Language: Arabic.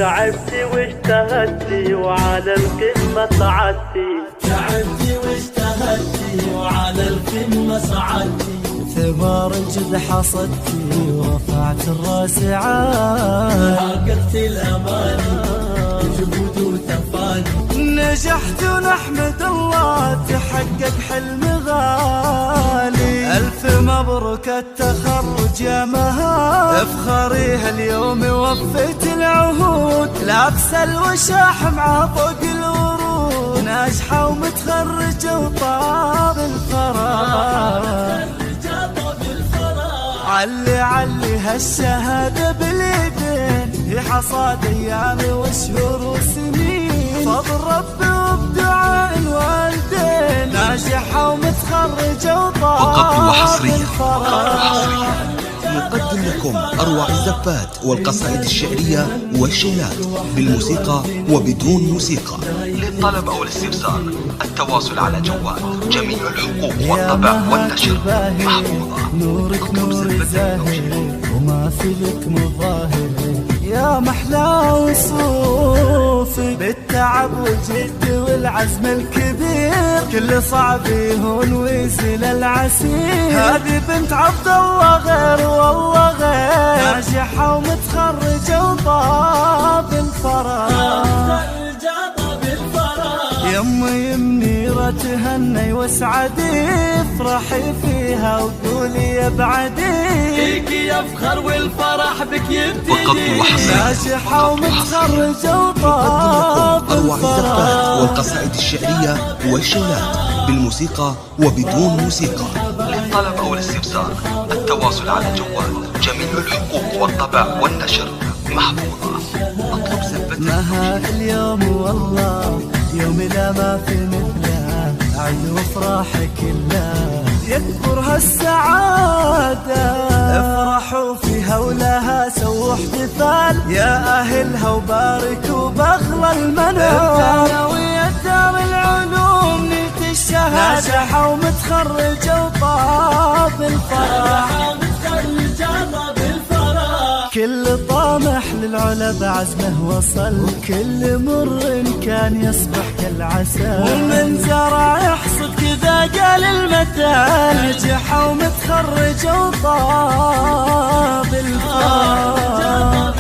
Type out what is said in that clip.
تعبتي واجتهدتي وعلى القمة صعدتي، تعبتي واجتهدتي وعلى القمة صعدتي، ثمار الجد حصدتي ورفعت الراس عالي، حققت الأماني جهود وتفاني، نجحت ونحمد الله تحقق حلم غالي. ألف مبروك التخرج يا مها، افخريها اليوم وفيت العهود، لابسه الوشاح مع طوق الورود، ناجحة ومتخرجة وطاب الفراغ، علي هالشهادة باليدين، هي حصاد أيام وشهور وسنين، فضل ربي وبدعاء الوالدين، ناجحة ومتخرجة وطاب الفراغ. نقدم لكم أروع الزفات والقصائد الشعرية والشيلات بالموسيقى وبدون موسيقى. للطلب أو الاستفسار التواصل على جوال جميع الحقوق والطبع والنشر محفوظة. نورك نور زاهر وما في لك مظاهر، يا محلى وصوفك بالتعب والجد والعزم الكبير، كل صعب يهون ويزيل العسير، هذه بنت عبد الله غير والله غير، ناجحة ومتخرجة وطاب الفراغ، يمي منيرة تهني واسعدي، افرحي فيها وقولي يا بعدي، فيكي يفخر والفرح بك يبتدي، ناجحة ومتخرجة وطاب أروع الزفات الفراغ. والقصائد الشعرية والشيلات بالموسيقى وبدون موسيقى. للطلب أو الاستفسار التواصل على جوال جميع الحقوق والطبع والنشر محفوظة. اطلب زفة مها اليوم والله يوم لا ما في مثله، عيد وافراحك كلها يكبر هالسعادة، افرحوا فيها ولها سووا احتفال، يا أهلها وباركوا بأغلى المنال، ثانوية دار العلوم نلت الشهادة، ناجحة ومتخرجة وطاب الفرح، كل طامح للعلا بعزمه وصل، وكل مر كان يصبح كالعسل، ومن زرع يحصد كذا قال المثل، نجحة ومتخرجة وطاب الفراغ.